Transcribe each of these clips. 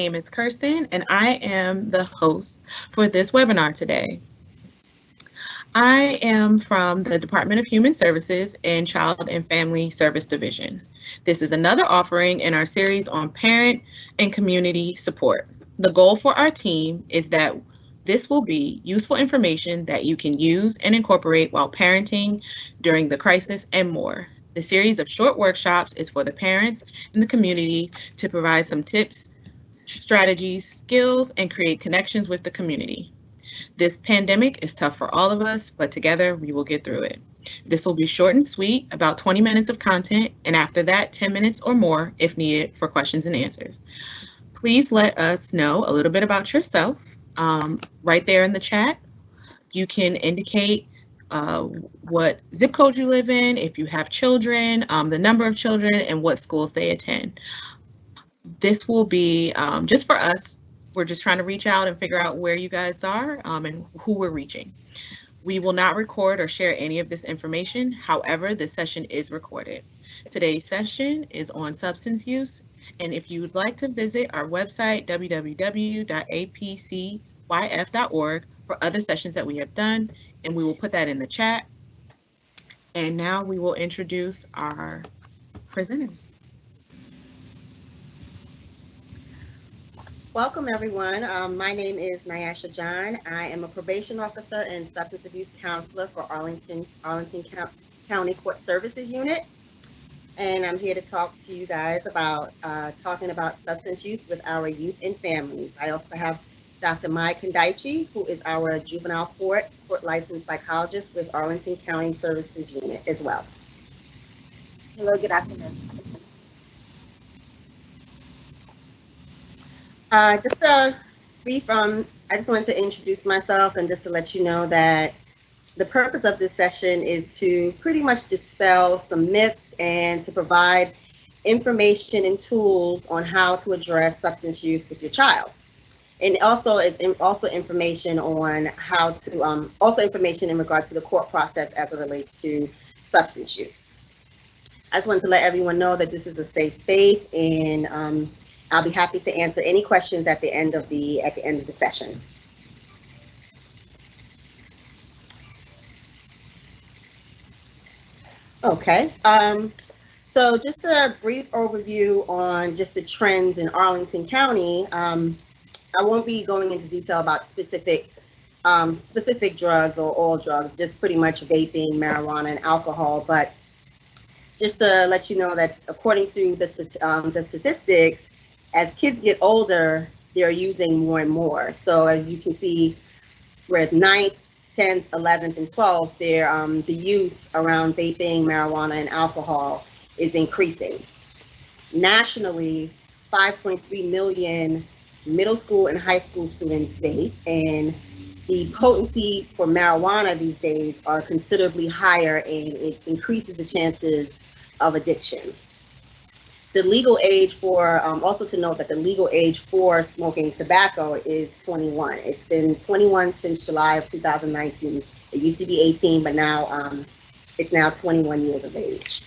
name is Kirsten, and I am the host for this webinar today. I am from the Department of Human Services and Child and Family Service Division. This is another offering in our series on parent and community support. The goal for our team is that this will be useful information that you can use and incorporate while parenting during the crisis and more. The series of short workshops is for the parents and the community to provide some tips, strategies, skills, and create connections with the community. This pandemic is tough for all of us, but together we will get through it. This will be short and sweet, about 20 minutes of content, and after that, 10 minutes or more if needed for questions and answers. Please let us know a little bit about yourself right there in the chat. You can indicate what zip code you live in, if you have children, the number of children, and what schools they attend. This will be just for us. We're just trying to reach out and figure out where you guys are and who we're reaching. We will not record or share any of this information. However, this session is recorded. Today's session is on substance use. And if you would like to visit our website, www.apcyf.org, for other sessions that we have done, and we will put that in the chat. And now we will introduce our presenters. Welcome, everyone. My name is Nyasha John. I am a probation officer and substance abuse counselor for Arlington County Court Services Unit. And I'm here to talk to you guys about talking about substance use with our youth and families. I also have Dr. Mai Kandaichi, who is our juvenile court licensed psychologist with Arlington County Services Unit as well. Hello, good afternoon. Just a brief, I just wanted to introduce myself and just to let you know that the purpose of this session is to pretty much dispel some myths and to provide information and tools on how to address substance use with your child. And also information on how to, also information in regards to the court process as it relates to substance use. I just wanted to let everyone know that this is a safe space, and I'll be happy to answer any questions at the end of the session. Okay. So just a brief overview on just the trends in Arlington County. I won't be going into detail about specific drugs or all drugs, just pretty much vaping, marijuana, and alcohol. But just to let you know that according to the statistics, as kids get older, they're using more and more. So as you can see, whereas 9th, 10th, 11th, and 12th, the use around vaping, marijuana, and alcohol is increasing. Nationally, 5.3 million middle school and high school students vape, and the potency for marijuana these days are considerably higher, and it increases the chances of addiction. The legal age for, also to note that the legal age for smoking tobacco is 21. It's been 21 since July of 2019. It used to be 18, but now it's now 21 years of age.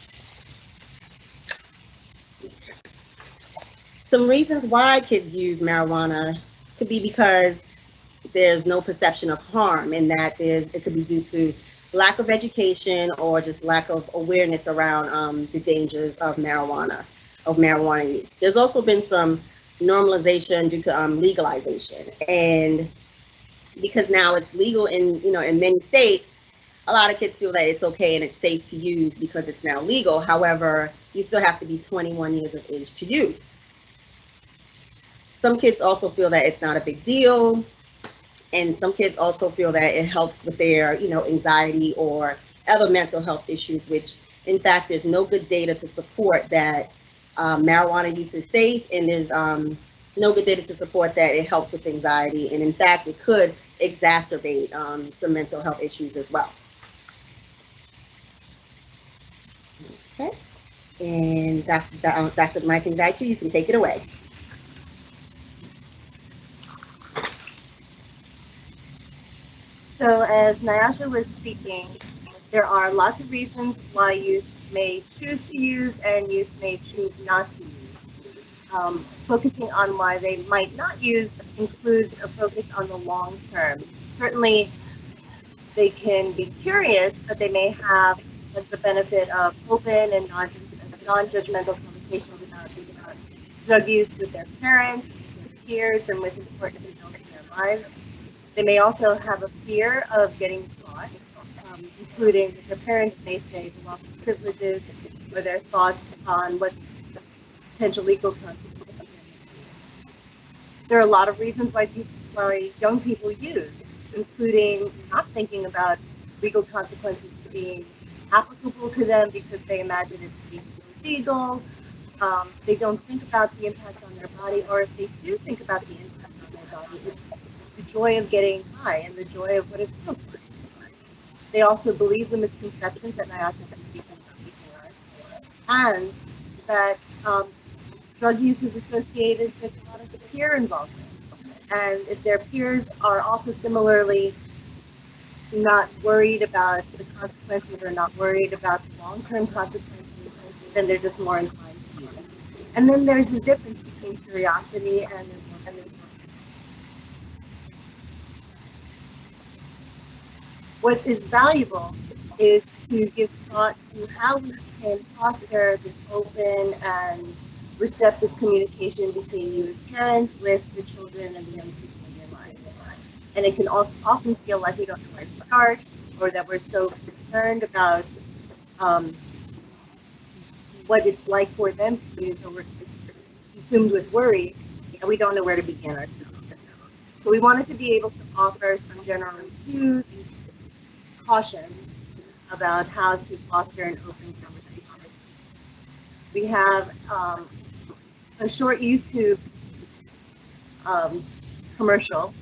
Some reasons why kids use marijuana could be because there's no perception of harm, and that it could be due to lack of education or just lack of awareness around the dangers of marijuana use. There's also been some normalization due to legalization, and because now it's legal in many states, a lot of kids feel that it's okay and it's safe to use because it's now legal. However, you still have to be 21 years of age to use. Some kids also feel that it's not a big deal, and some kids also feel that it helps with their anxiety or other mental health issues, which in fact there's no good data to support that marijuana use is safe, and there's no good data to support that it helps with anxiety, and in fact it could exacerbate some mental health issues as well. Okay, and Dr. Mike Kandaichi, you can take it away. So as Nyasha was speaking, there are lots of reasons why youth may choose to use and youth may choose not to use. focusing on why they might not use includes a focus on the long term. Certainly, they can be curious, but they may have the benefit of open and non-judgmental conversations about drug use with their parents, with peers, and with important adults in their lives. They may also have a fear of getting caught, including that their parents may say the loss of privileges or their thoughts on what potential legal consequences. There are a lot of reasons why young people use, including not thinking about legal consequences being applicable to them because they imagine it's illegal. They don't think about the impact on their body, or if they do think about the impact on their body, it's the joy of getting high and the joy of what it feels like. They also believe the misconceptions that Nyasha has been speaking about, and that drug use is associated with a lot of peer involvement. And if their peers are also similarly not worried about the consequences or not worried about the long-term consequences, then they're just more inclined to use. And then there's a difference between curiosity and what is valuable is to give thought to how we can foster this open and receptive communication between you as parents with the children and the young people in your life. And it can often feel like we don't know where to start, or that we're so concerned about what it's like for them to use, or we're consumed with worry, and we don't know where to begin ourselves. So we wanted to be able to offer some general cues and caution about how to foster an open conversation. We have a short YouTube commercial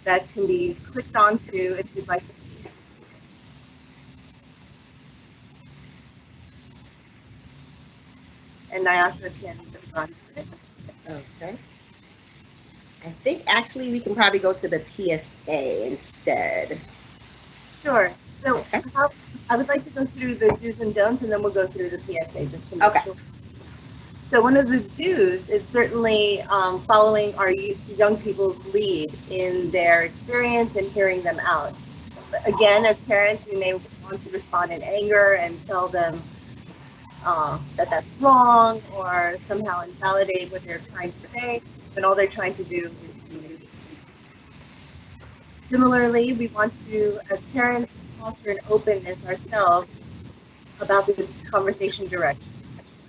that can be clicked onto if you'd like to see it. And Nyasha can run it. Okay. I think actually we can probably go to the PSA instead. Sure. So I would like to go through the do's and don'ts, and then we'll go through the PSA just to make sure. So one of the do's is certainly following our young people's lead in their experience and hearing them out. But again, as parents, we may want to respond in anger and tell them that that's wrong, or somehow invalidate what they're trying to say, when all they're trying to do is communicate. Similarly, we want to, as parents, foster an openness ourselves about this conversation direction.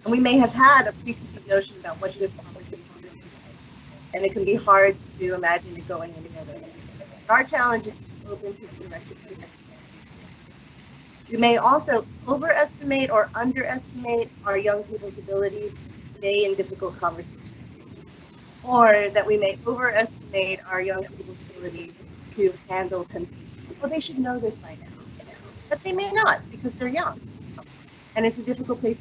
And we may have had a preconceived notion about what this conversation is like, and it can be hard to imagine it going any other way. Our challenge is to be open to the direction. We may also overestimate or underestimate our young people's abilities to stay in difficult conversations, or that we may overestimate our young people's ability to handle temptation. Well, they should know this by now, but they may not because they're young, and it's a difficult place.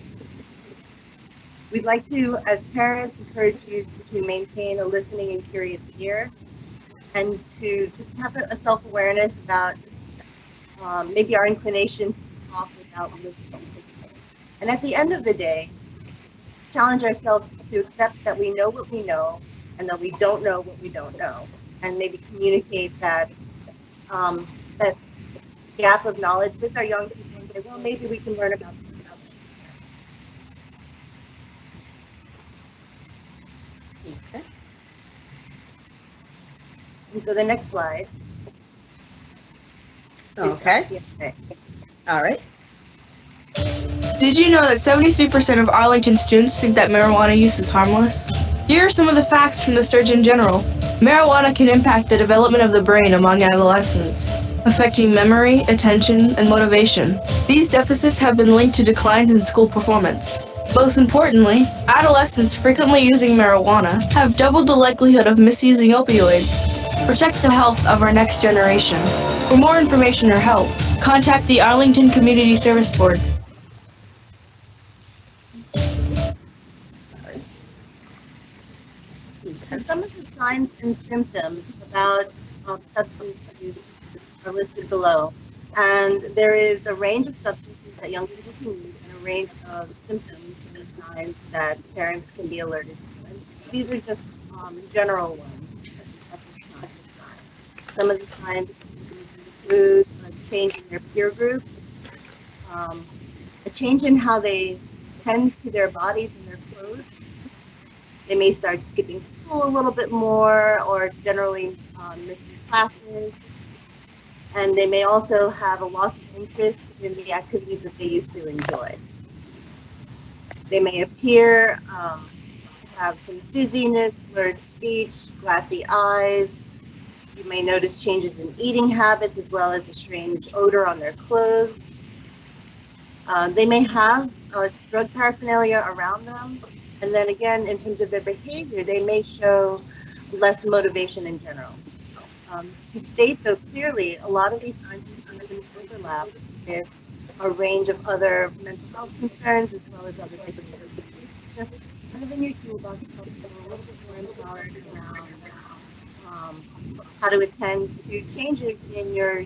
We'd like to, as parents, encourage you to maintain a listening and curious ear, and to just have a self-awareness about maybe our inclination to talk without listening. And at the end of the day, challenge ourselves to accept that we know what we know and that we don't know what we don't know, and maybe communicate that that gap of knowledge with our young people and say, well, maybe we can learn about this. Okay. And so the next slide. Okay. All right. Did you know that 73% of Arlington students think that marijuana use is harmless? Here are some of the facts from the Surgeon General. Marijuana can impact the development of the brain among adolescents, affecting memory, attention, and motivation. These deficits have been linked to declines in school performance. Most importantly, adolescents frequently using marijuana have doubled the likelihood of misusing opioids. Protect the health of our next generation. For more information or help, contact the Arlington Community Service Board. And some of the signs and symptoms about substance use are listed below. And there is a range of substances that young people can use and a range of symptoms and signs signs that parents can be alerted to. And these are just general ones at this time. Some of the signs include a change in their peer group, a change in how they tend to their bodies and their clothes. They may start skipping school a little bit more, or generally missing classes. And they may also have a loss of interest in the activities that they used to enjoy. They may appear to have some dizziness, blurred speech, glassy eyes. You may notice changes in eating habits, as well as a strange odor on their clothes. They may have drug paraphernalia around them. And then again, in terms of their behavior, they may show less motivation in general. To state, though, clearly, a lot of these signs and symptoms overlap with a range of other mental health concerns, as well as other types of services. Just kind of in your toolbox, help you feel a little bit more empowered around how to attend to changes in your.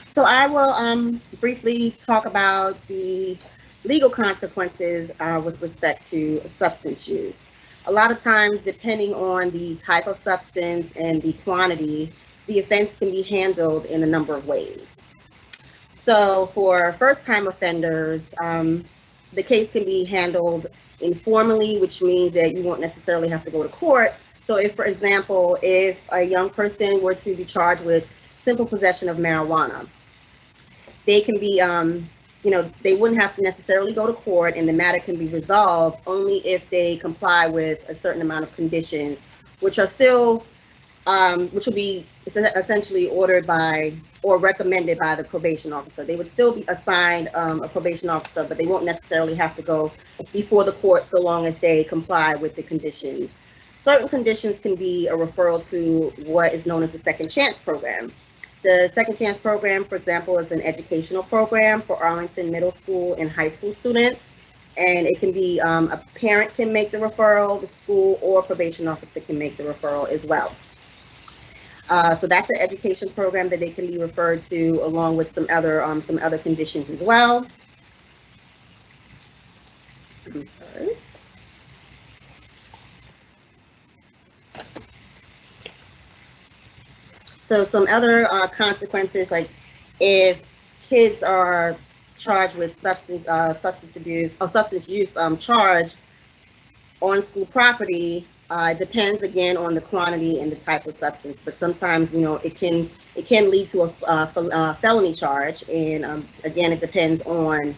So I will briefly talk about the legal consequences with respect to substance use. A lot of times, depending on the type of substance and the quantity, the offense can be handled in a number of ways. So for first-time offenders, the case can be handled informally, which means that you won't necessarily have to go to court. So if, for example, if a young person were to be charged with simple possession of marijuana, they can be, they wouldn't have to necessarily go to court, and the matter can be resolved only if they comply with a certain amount of conditions, which are still, which will be essentially ordered by or recommended by the probation officer. They would still be assigned a probation officer, but they won't necessarily have to go before the court so long as they comply with the conditions. Certain conditions can be a referral to what is known as the Second Chance Program. The Second Chance Program, for example, is an educational program for Arlington middle school and high school students. And it can be a parent can make the referral, the school or probation officer can make the referral as well. So that's an education program that they can be referred to, along with some other conditions as well. I'm sorry. So some other consequences, like if kids are charged with substance use charge on school property, it depends again on the quantity and the type of substance. But sometimes, it can lead to a felony charge, and again, it depends on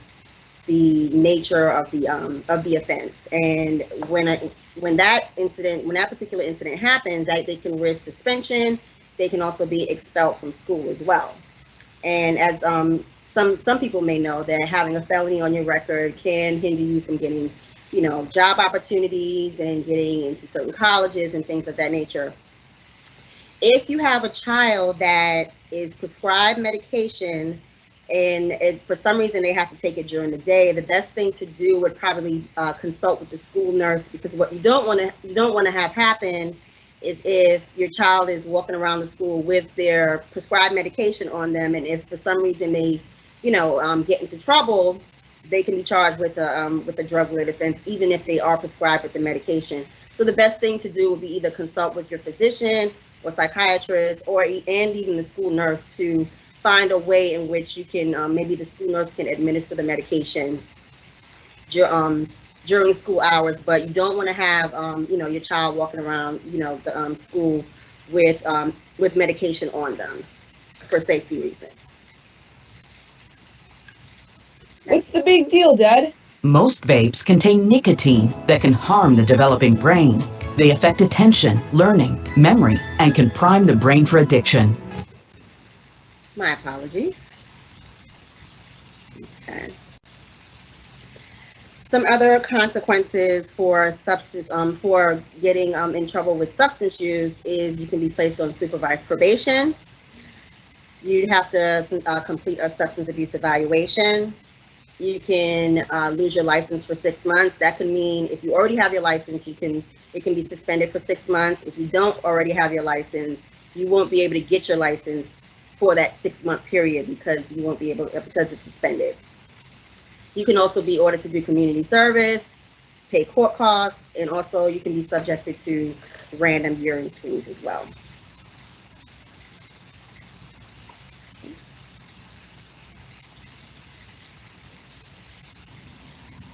the nature of the offense. And when that particular incident happens, they can risk suspension. They can also be expelled from school as well. And as some people may know, that having a felony on your record can hinder you from getting, job opportunities and getting into certain colleges and things of that nature. If you have a child that is prescribed medication and for some reason they have to take it during the day, the best thing to do would probably consult with the school nurse, because what you don't want to have happen is if your child is walking around the school with their prescribed medication on them, and if for some reason they, get into trouble, they can be charged with a drug-related offense, even if they are prescribed with the medication. So the best thing to do would be either consult with your physician or psychiatrist, and even the school nurse, to find a way in which you can, maybe the school nurse can administer the medication during school hours, but you don't want to have, your child walking around, the school with medication on them for safety reasons. What's the big deal, Dad? Most vapes contain nicotine that can harm the developing brain. They affect attention, learning, memory, and can prime the brain for addiction. My apologies. Okay. Some other consequences for for getting in trouble with substance use is you can be placed on supervised probation. You have to complete a substance abuse evaluation. You can lose your license for 6 months. That can mean if you already have your license, it can be suspended for 6 months. If you don't already have your license, you won't be able to get your license for that 6-month period because you won't be able because it's suspended. You can also be ordered to do community service, pay court costs, and also you can be subjected to random urine screens as well.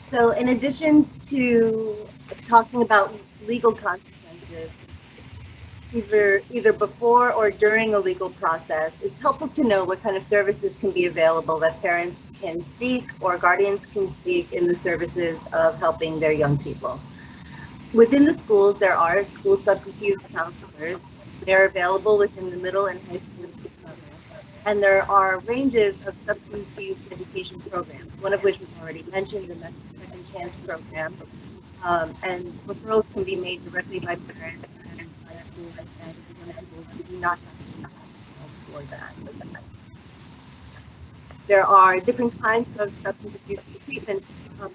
So in addition to talking about legal consequences, either before or during a legal process, it's helpful to know what kind of services can be available that parents can seek or guardians can seek in the services of helping their young people. Within the schools, there are school substance use counselors. They're available within the middle and high school programs. And there are ranges of substance use education programs, one of which we've already mentioned, the Second Chance program. And referrals can be made directly by parents and by schools and young people who do not have for that. There are different kinds of substance abuse treatment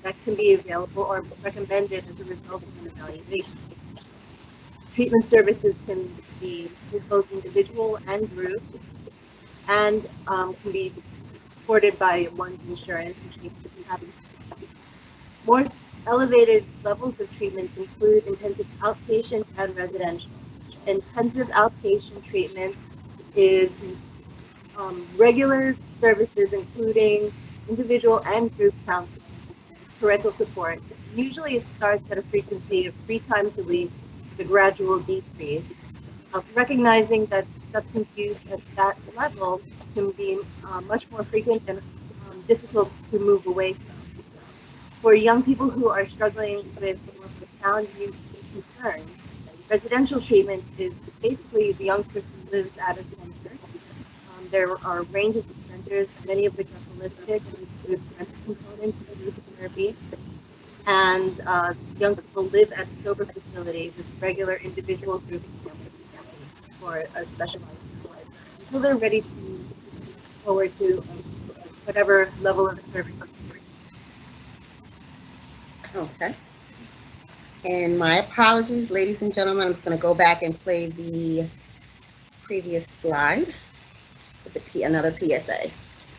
that can be available or recommended as a result of an evaluation. Treatment services can be both individual and group, and can be supported by one's insurance, which needs to be having. More elevated levels of treatment include intensive outpatient and residential. Intensive outpatient treatment is regular services including individual and group counseling, parental support. Usually it starts at a frequency of 3 times a week with a gradual decrease. Recognizing that substance use at that level can be much more frequent and difficult to move away from. For young people who are struggling with more profound use concerns, residential treatment is basically the young person lives at a center. There are ranges of centers, many of which are holistic and include parental components of group therapy. And young people live at sober facilities with regular individual group therapy for a specialized support until they're ready to move forward to whatever level of service. Okay. And my apologies, ladies and gentlemen. I'm just going to go back and play the previous slide with another PSA.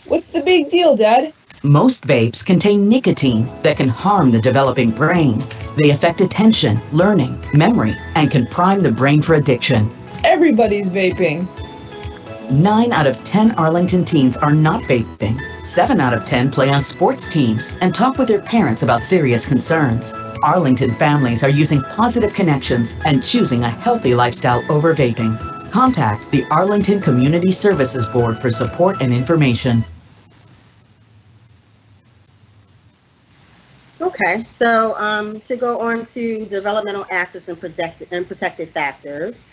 What's the big deal, Dad? Most vapes contain nicotine that can harm the developing brain. They affect attention, learning, memory, and can prime the brain for addiction. Everybody's vaping. 9 out of 10 Arlington teens are not vaping. 7 out of 10 play on sports teams and talk with their parents about serious concerns. Arlington families are using positive connections and choosing a healthy lifestyle over vaping. Contact the Arlington Community Services Board for support and information. Okay, so to go on to developmental assets and protected factors.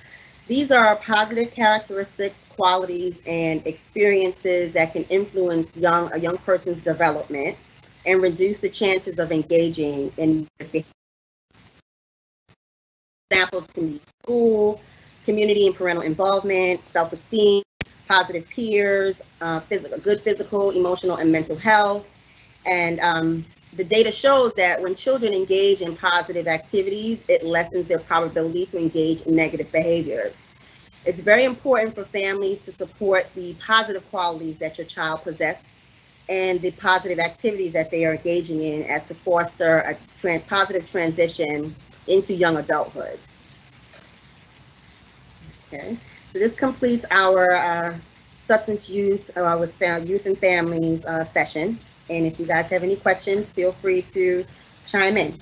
These are positive characteristics, qualities, and experiences that can influence a young person's development and reduce the chances of engaging in behavior. Examples can be school, community and parental involvement, self-esteem, positive peers, good physical, emotional, and mental health. And the data shows that when children engage in positive activities, it lessens their probability to engage in negative behaviors. It's very important for families to support the positive qualities that your child possesses and the positive activities that they are engaging in as to foster a positive transition into young adulthood. Okay, so this completes our substance use with youth and families session. And if you guys have any questions, feel free to chime in.